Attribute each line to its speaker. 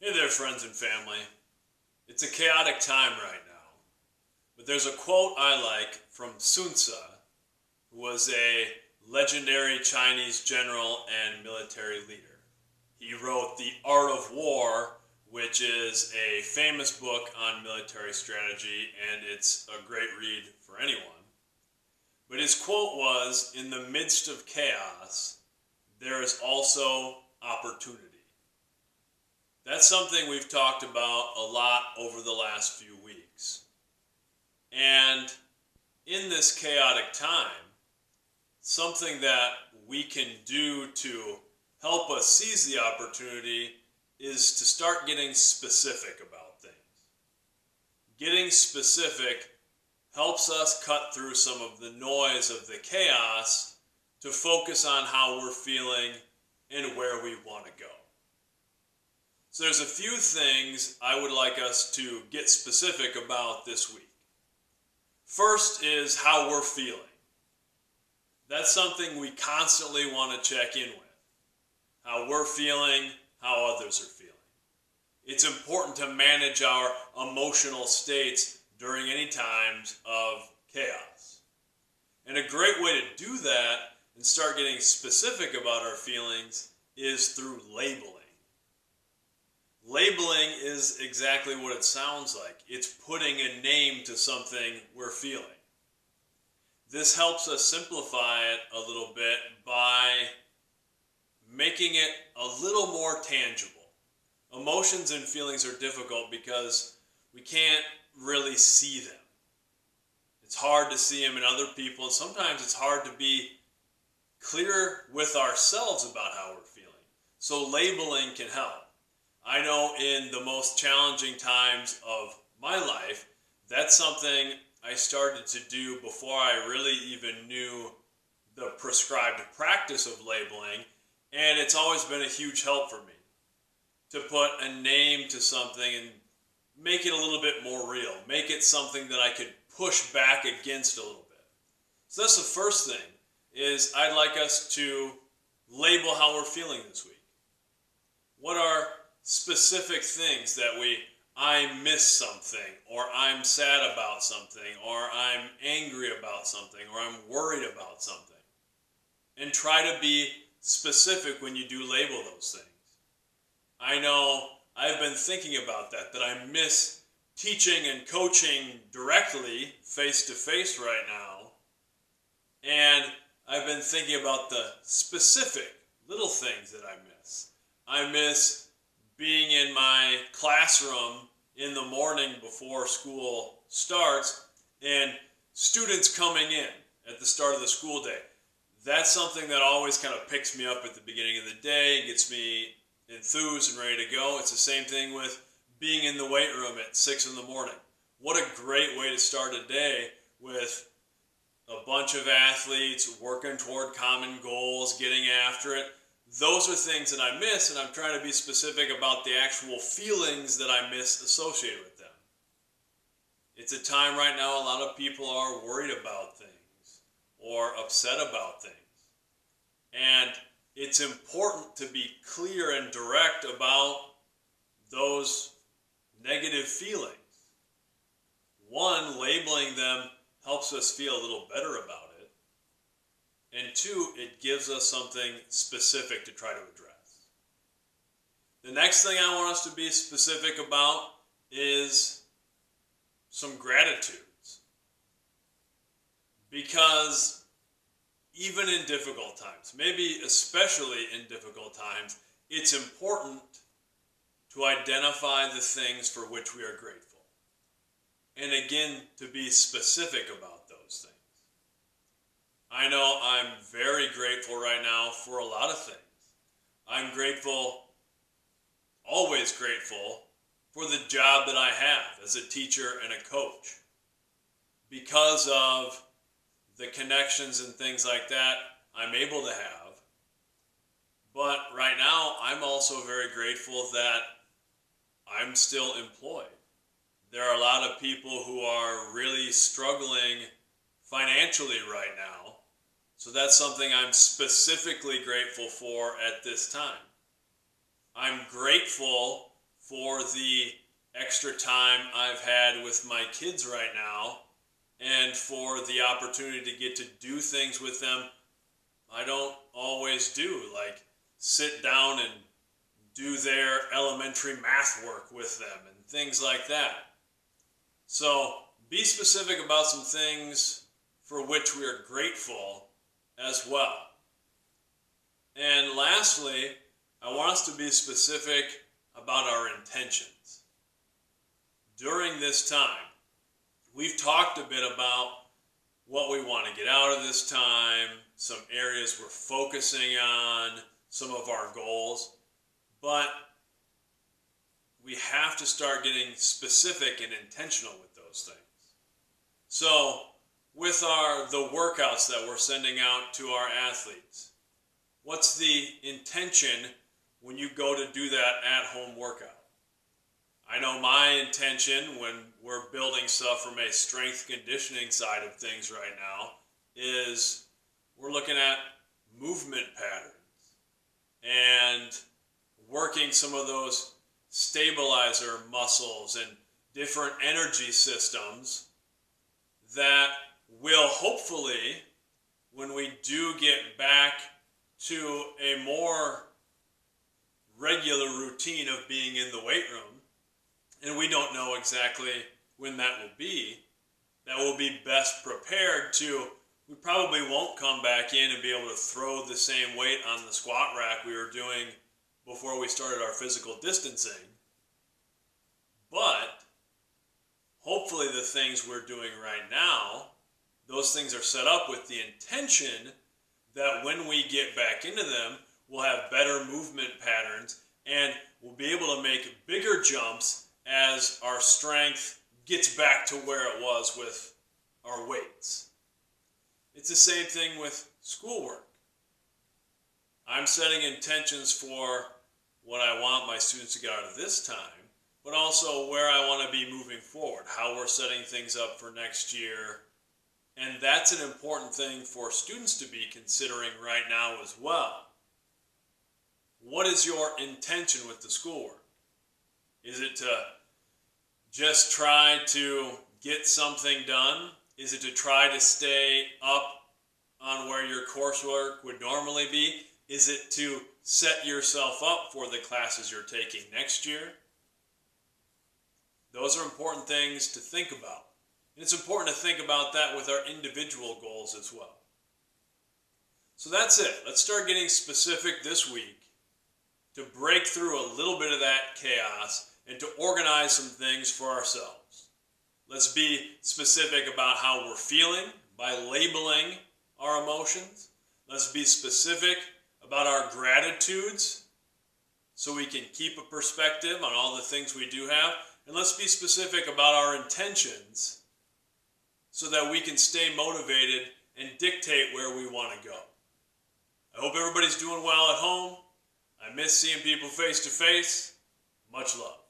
Speaker 1: Hey there, friends and family. It's a chaotic time right now, but there's a quote I like from Sun Tzu, who was a legendary Chinese general and military leader. He wrote The Art of War, which is a famous book on military strategy, and it's a great read for anyone. But his quote was, "In the midst of chaos, there is also opportunity." That's something we've talked about a lot over the last few weeks. And in this chaotic time, something that we can do to help us seize the opportunity is to start getting specific about things. Getting specific helps us cut through some of the noise of the chaos to focus on how we're feeling and where we want to go. So there's a few things I would like us to get specific about this week. First is how we're feeling. That's something we constantly want to check in with. How we're feeling, how others are feeling. It's important to manage our emotional states during any times of chaos. And a great way to do that and start getting specific about our feelings is through labeling. Labeling is exactly what it sounds like. It's putting a name to something we're feeling. This helps us simplify it a little bit by making it a little more tangible. Emotions and feelings are difficult because we can't really see them. It's hard to see them in other people, and sometimes it's hard to be clear with ourselves about how we're feeling. So labeling can help. I know in the most challenging times of my life, that's something I started to do before I really even knew the prescribed practice of labeling, and it's always been a huge help for me to put a name to something and make it a little bit more real, make it something that I could push back against a little bit. So that's the first thing, is I'd like us to label how we're feeling this week. What are specific things that I miss something, or I'm sad about something, or I'm angry about something, or I'm worried about something. And try to be specific when you do label those things. I know I've been thinking about that I miss teaching and coaching directly, face to face right now. And I've been thinking about the specific little things that I miss. I miss being in my classroom in the morning before school starts and students coming in at the start of the school day. That's something that always kind of picks me up at the beginning of the day, gets me enthused and ready to go. It's the same thing with being in the weight room at 6 in the morning. What a great way to start a day with a bunch of athletes working toward common goals, getting after it. Those are things that I miss, and I'm trying to be specific about the actual feelings that I miss associated with them. It's a time right now a lot of people are worried about things or upset about things. And it's important to be clear and direct about those negative feelings. One, labeling them helps us feel a little better about it. And two, it gives us something specific to try to address. The next thing I want us to be specific about is some gratitudes. Because even in difficult times, maybe especially in difficult times, it's important to identify the things for which we are grateful. And again, to be specific about those things. I know I'm very grateful right now for a lot of things. I'm grateful, always grateful, for the job that I have as a teacher and a coach. Because of the connections and things like that I'm able to have. But right now, I'm also very grateful that I'm still employed. There are a lot of people who are really struggling financially right now. So that's something I'm specifically grateful for at this time. I'm grateful for the extra time I've had with my kids right now, and for the opportunity to get to do things with them I don't always do, like sit down and do their elementary math work with them and things like that. So be specific about some things for which we are grateful as well. And lastly, I want us to be specific about our intentions. During this time, we've talked a bit about what we want to get out of this time, some areas we're focusing on, some of our goals, but we have to start getting specific and intentional with those things. So with the workouts that we're sending out to our athletes, what's the intention when you go to do that at-home workout? I know my intention when we're building stuff from a strength conditioning side of things right now is we're looking at movement patterns and working some of those stabilizer muscles and different energy systems that will hopefully, when we do get back to a more regular routine of being in the weight room, and we don't know exactly when that will be, that will be best prepared to, we probably won't come back in and be able to throw the same weight on the squat rack we were doing before we started our physical distancing. But hopefully the things we're doing right now, those things are set up with the intention that when we get back into them, we'll have better movement patterns and we'll be able to make bigger jumps as our strength gets back to where it was with our weights. It's the same thing with schoolwork. I'm setting intentions for what I want my students to get out of this time, but also where I want to be moving forward, how we're setting things up for next year. And that's an important thing for students to be considering right now as well. What is your intention with the schoolwork? Is it to just try to get something done? Is it to try to stay up on where your coursework would normally be? Is it to set yourself up for the classes you're taking next year? Those are important things to think about. And it's important to think about that with our individual goals as well. So that's it. Let's start getting specific this week to break through a little bit of that chaos and to organize some things for ourselves. Let's be specific about how we're feeling by labeling our emotions. Let's be specific about our gratitudes so we can keep a perspective on all the things we do have. And let's be specific about our intentions so that we can stay motivated and dictate where we want to go. I hope everybody's doing well at home. I miss seeing people face to face. Much love.